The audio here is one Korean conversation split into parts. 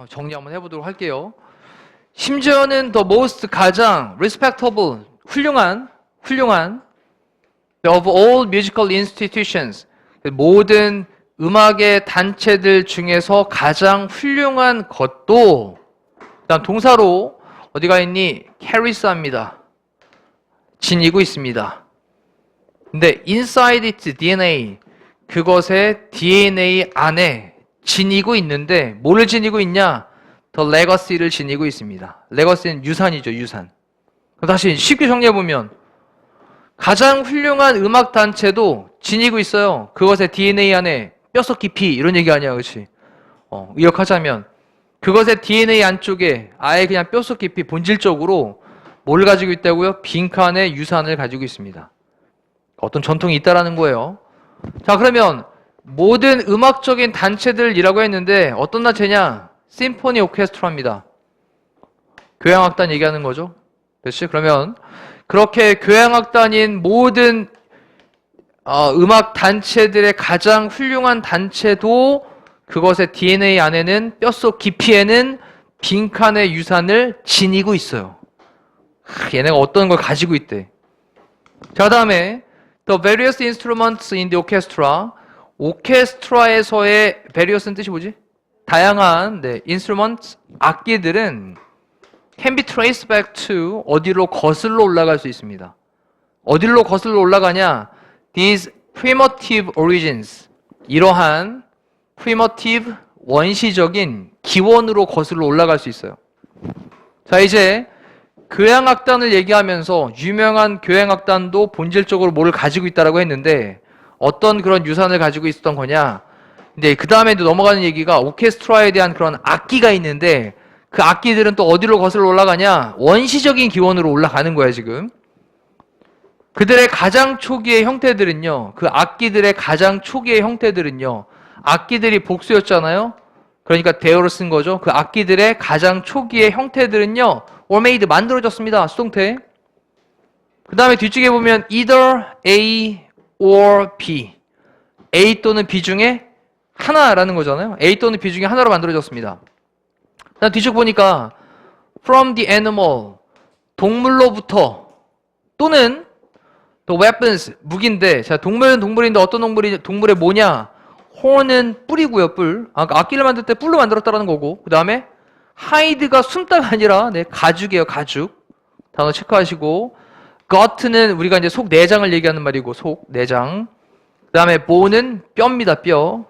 정리 한번 해보도록 할게요. 심지어는 the most 가장 respectable 훌륭한 of all musical institutions 모든 음악의 단체들 중에서 가장 훌륭한 것도 일단 동사로 어디가 있니? carries합니다. 지니고 있습니다. 근데 inside its DNA 그것의 DNA 안에 지니고 있는데 뭐를 지니고 있냐? 더 레거시를 지니고 있습니다. 레거시는 유산이죠, 유산. 다시 쉽게 정리해보면 가장 훌륭한 음악 단체도 지니고 있어요. 그것의 DNA 안에 뼛속 깊이 이런 얘기 아니야, 그렇지? 의역하자면 그것의 DNA 안쪽에 아예 그냥 뼛속 깊이 본질적으로 뭘 가지고 있다고요? 빈칸의 유산을 가지고 있습니다. 어떤 전통이 있다라는 거예요. 자, 그러면 모든 음악적인 단체들이라고 했는데 어떤 단체냐? 심포니 오케스트라입니다. 교향악단 얘기하는 거죠. 그렇지? 그러면 그렇게 교향악단인 모든 음악 단체들의 가장 훌륭한 단체도 그것의 DNA 안에는 뼛속 깊이에는 빈칸의 유산을 지니고 있어요. 얘네가 어떤 걸 가지고 있대. 자, 다음에 The various instruments in the orchestra 오케스트라에서의 various는 뜻이 뭐지? 다양한 instruments, 악기들은 can be traced back to 어디로 거슬러 올라갈 수 있습니다. 어디로 거슬러 올라가냐? These primitive origins 이러한 primitive 원시적인 기원으로 거슬러 올라갈 수 있어요. 자, 이제 교향악단을 얘기하면서 유명한 교향악단도 본질적으로 뭐를 가지고 있다라고 했는데 어떤 그런 유산을 가지고 있었던 거냐? 근데 그 다음에도 넘어가는 얘기가 오케스트라에 대한 그런 악기가 있는데 그 악기들은 또 어디로 거슬러 올라가냐? 원시적인 기원으로 올라가는 거야, 지금. 그들의 가장 초기의 형태들은요, 그 악기들의 가장 초기의 형태들은요, 악기들이 복수였잖아요? 그러니까 대어를 쓴 거죠. 그 악기들의 가장 초기의 형태들은요, were made, 만들어졌습니다. 수동태. 그 다음에 뒤쪽에 보면 either A or B. A 또는 B 중에 하나라는 거잖아요. A 또는 B 중에 하나로 만들어졌습니다. 그다음 뒤쪽 보니까 from the animal, 동물로부터 또는 the weapons, 무기인데 자, 동물은 동물인데 어떤 동물의 뭐냐? horn은 뿔이고요, 뿔. 악기를 만들 때 뿔로 만들었다라는 거고 그 다음에 hide가 숨다가 아니라 가죽이에요, 가죽. 단어 체크하시고 gut는 우리가 이제 속 내장을 얘기하는 말이고 속 내장. 그 다음에 bone는 뼈입니다, 뼈.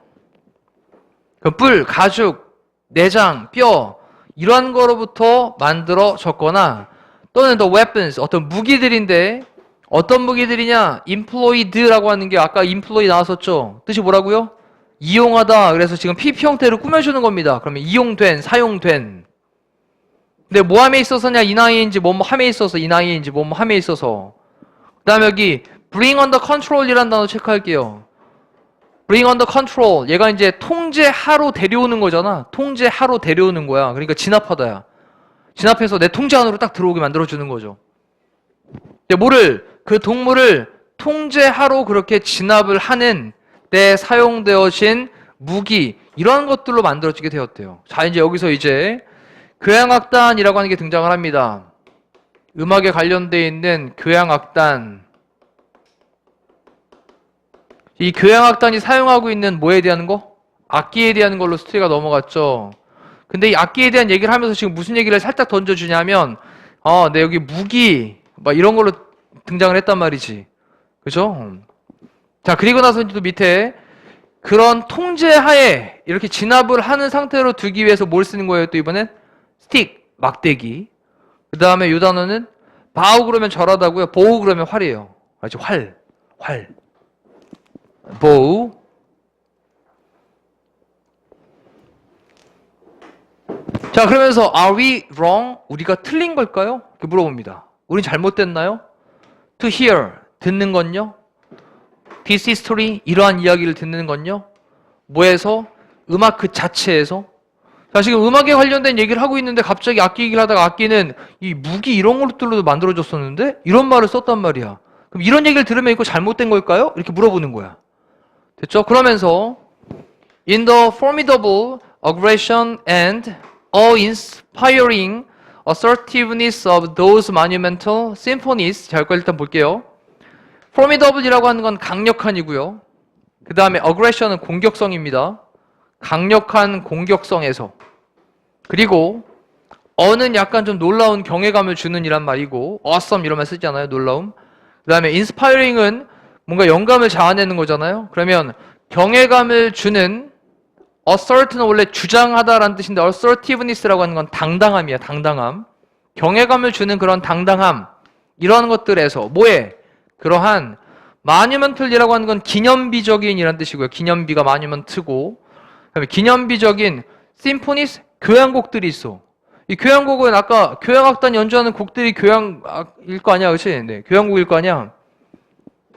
그 뿔, 가죽, 내장, 뼈 이러한 거로부터 만들어졌거나 또는 the weapons, 어떤 무기들인데 어떤 무기들이냐? employed라고 하는 게 아까 employee 나왔었죠? 뜻이 뭐라고요? 이용하다. 그래서 지금 PP 형태로 꾸며주는 겁니다. 그러면 이용된, 사용된. 근데 뭐 함에 있어서냐? 이나이인지 뭐뭐 함에 있어서 이나이인지 뭐뭐 함에 있어서. 그 다음에 여기 bring under control이라는 단어 체크할게요. bring under control. 얘가 이제 통제하로 데려오는 거잖아. 통제하로 데려오는 거야. 그러니까 진압하다야. 진압해서 내 통제 안으로 딱 들어오게 만들어주는 거죠. 그 동물을 통제하로 그렇게 진압을 하는 때 사용되어진 무기, 이러한 것들로 만들어지게 되었대요. 자, 이제 여기서 이제 교향악단이라고 하는 게 등장을 합니다. 음악에 관련되어 있는 교향악단. 이 교향악단이 사용하고 있는 뭐에 대한 거? 악기에 대한 걸로 스토리가 넘어갔죠. 근데 이 악기에 대한 얘기를 하면서 지금 무슨 얘기를 살짝 던져주냐면 네, 여기 무기 막 이런 걸로 등장을 했단 말이지. 그죠? 자, 그리고 나서 또 밑에 그런 통제하에 이렇게 진압을 하는 상태로 두기 위해서 뭘 쓰는 거예요? 또 이번엔 스틱, 막대기. 그 다음에 이 단어는 바우 그러면 절하다고요. 보우 그러면 활이에요. 알죠? 활. 보우. 자, 그러면서 are we wrong? 우리가 틀린 걸까요? 이렇게 물어봅니다. 우린 잘못됐나요? To hear, 듣는 건요? This history, 이러한 이야기를 듣는 건요? 뭐에서? 음악 그 자체에서? 자, 지금 음악에 관련된 얘기를 하고 있는데 갑자기 악기 얘기를 하다가 악기는 이 무기 이런 것들로도 만들어졌었는데? 이런 말을 썼단 말이야. 그럼 이런 얘기를 들으면 이거 잘못된 걸까요? 이렇게 물어보는 거야. 됐죠? 그러면서 In the formidable aggression and awe-inspiring assertiveness of those monumental symphonies. 자, 이거 일단 볼게요. formidable이라고 하는 건 강력한이고요. 그 다음에 aggression은 공격성입니다. 강력한 공격성에서. 그리고 어는 약간 좀 놀라운 경외감을 주는 이란 말이고 awesome 이런 말 쓰잖아요. 놀라움. 그 다음에 inspiring은 뭔가 영감을 자아내는 거잖아요. 그러면 경외감을 주는 assert는 원래 주장하다라는 뜻인데 assertiveness라고 하는 건 당당함이야. 당당함. 경외감을 주는 그런 당당함. 이런 것들에서 뭐에? 그러한 monumental이라고 하는 건 기념비적인 이란 뜻이고요. 기념비가 monument고 그다음에 기념비적인 symphonies 교향곡들이 있어. 이 교향곡은 아까 교향악단 연주하는 곡들이 교향일 거 아니야, 그렇지? 네, 교향곡일 거 아니야.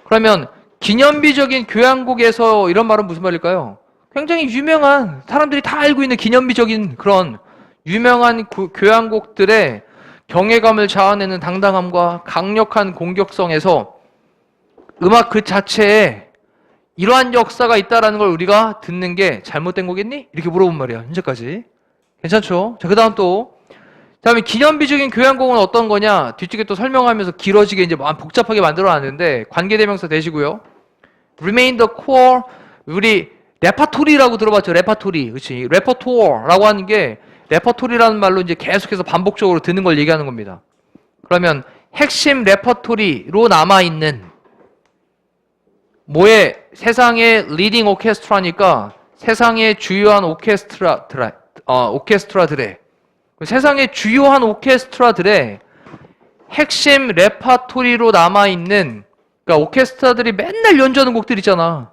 그러면 기념비적인 교향곡에서 이런 말은 무슨 말일까요? 굉장히 유명한 사람들이 다 알고 있는 기념비적인 그런 유명한 교향곡들의 경외감을 자아내는 당당함과 강력한 공격성에서 음악 그 자체에 이러한 역사가 있다라는 걸 우리가 듣는 게 잘못된 거겠니? 이렇게 물어본 말이야, 현재까지. 괜찮죠? 자, 그 다음 또 다음에 기념비적인 교향곡은 어떤 거냐? 뒤쪽에 또 설명하면서 길어지게 이제 복잡하게 만들어놨는데 관계대명사 대시고요. Remain the core. 우리 레파토리라고 들어봤죠? 레파토리, 그렇지? 레퍼토어라고 하는 게 레퍼토리라는 말로 이제 계속해서 반복적으로 듣는 걸 얘기하는 겁니다. 그러면 핵심 레퍼토리로 남아 있는 뭐의 세상의 리딩 오케스트라니까 세상의 주요한 오케스트라들의 세상의 주요한 오케스트라들의 핵심 레파토리로 남아있는 그러니까 오케스트라들이 맨날 연주하는 곡들 있잖아.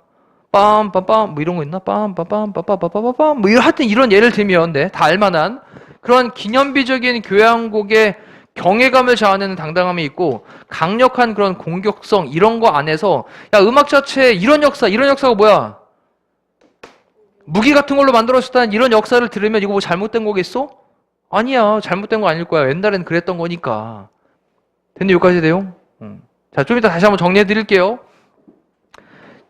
빰빰빰 뭐 이런 거 있나? 빰빰빰빰빰빰빰빰 뭐 하여튼 이런 예를 들면 다 알만한 그런 기념비적인 교향곡의 경외감을 자아내는 당당함이 있고 강력한 그런 공격성 이런 거 안에서 야 음악 자체에 이런 역사가 뭐야? 무기 같은 걸로 만들어졌다는 이런 역사를 들으면 이거 뭐 잘못된 거겠어? 아니야. 잘못된 거 아닐 거야. 옛날에는 그랬던 거니까. 됐네, 여기까지 내용? 자, 좀 이따 다시 한번 정리해 드릴게요.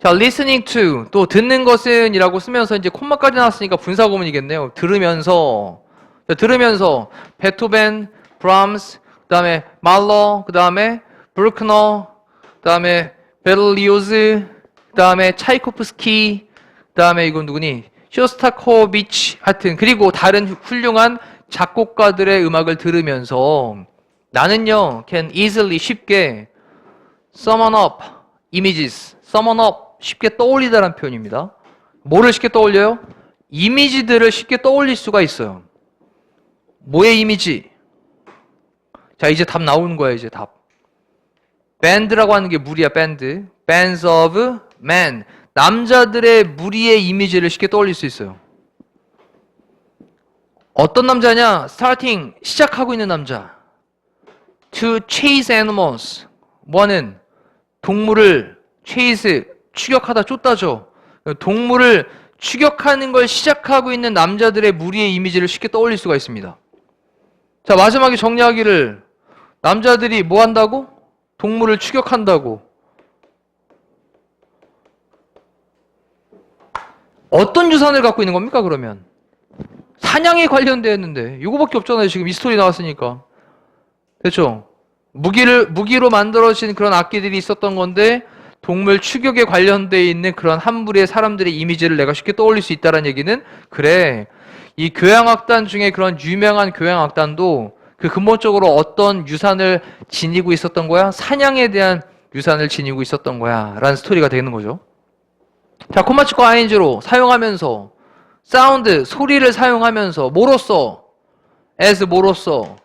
자, listening to. 또 듣는 것은 이라고 쓰면서 이제 콤마까지 나왔으니까 분사구문이겠네요. 들으면서. 자, 들으면서. 베토벤, 브람스, 그 다음에 말러, 그 다음에 브루크너, 그 다음에 베를리오즈, 그 다음에 차이코프스키, 그 다음에 이건 누구니? 쇼스타코비치. 하여튼, 그리고 다른 훌륭한 작곡가들의 음악을 들으면서 나는요, can easily 쉽게 summon up images, summon up 쉽게 떠올리다라는 표현입니다. 뭐를 쉽게 떠올려요? 이미지들을 쉽게 떠올릴 수가 있어요. 뭐의 이미지? 자, 이제 답 나오는 거야, 이제 답. 밴드라고 하는 게 무리야, 밴드. Bands of men. 남자들의 무리의 이미지를 쉽게 떠올릴 수 있어요. 어떤 남자냐? starting, 시작하고 있는 남자. to chase animals. 뭐하는? 동물을 chase, 추격하다, 쫓다죠. 동물을 추격하는 걸 시작하고 있는 남자들의 무리의 이미지를 쉽게 떠올릴 수가 있습니다. 자, 마지막에 정리하기를 남자들이 뭐 한다고? 동물을 추격한다고. 어떤 유산을 갖고 있는 겁니까, 그러면? 사냥에 관련되어 있는데 이거밖에 없잖아요. 지금 이 스토리 나왔으니까. 그렇죠? 무기로 만들어진 그런 악기들이 있었던 건데 동물 추격에 관련되어 있는 그런 한 무리의 사람들의 이미지를 내가 쉽게 떠올릴 수 있다는 얘기는 그래. 이 교향악단 중에 그런 유명한 교향악단도 그 근본적으로 어떤 유산을 지니고 있었던 거야? 사냥에 대한 유산을 지니고 있었던 거야. 라는 스토리가 되는 거죠. 자, 콤마 찍고 ing로 사용하면서 사운드, 소리를 사용하면서 뭐로써? as 뭐로써?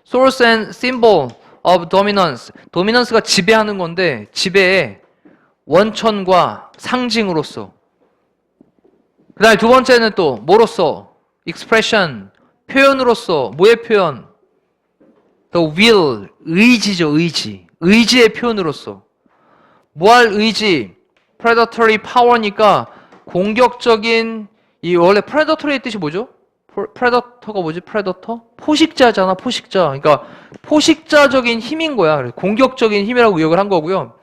source and symbol of dominance. dominance가 지배하는 건데 지배의 원천과 상징으로서. 그 다음에 두 번째는 또 뭐로써? expression, 표현으로서. 뭐의 표현? the will, 의지죠, 의지. 의지의 표현으로서. 뭐할 의지? predatory power니까 공격적인 이 원래 predatory의 뜻이 뭐죠? predator가 뭐지? predator? 포식자잖아, 포식자. 그러니까 포식자적인 힘인 거야. 공격적인 힘이라고 의역을 한 거고요.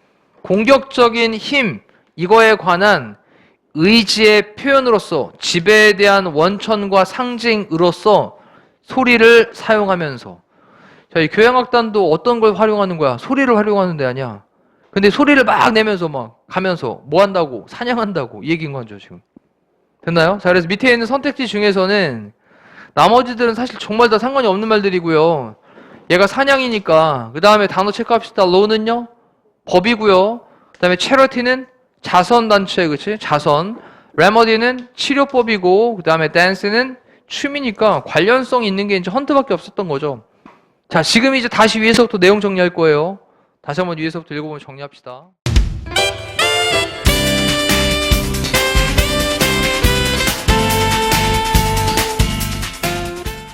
공격적인 힘, 이거에 관한 의지의 표현으로서 지배에 대한 원천과 상징으로서 소리를 사용하면서 자, 이 교향악단도 어떤 걸 활용하는 거야? 소리를 활용하는 데 아니야. 근데 소리를 막 내면서 막 가면서 뭐 한다고? 사냥한다고 이 얘기인 거죠, 지금. 됐나요? 자, 그래서 밑에 있는 선택지 중에서는 나머지들은 사실 정말 다 상관이 없는 말들이고요. 얘가 사냥이니까 그 다음에 단어 체크합시다. law는요? 법이고요. 그 다음에 charity는 자선단체, 그치? 자선. 레머디는 치료법이고 그 다음에 dance는 춤이니까 관련성 있는 게 이제 헌트밖에 없었던 거죠. 자, 지금 이제 다시 위에서부터 내용 정리할 거예요. 다시 한번 위에서부터 읽어보면 정리합시다.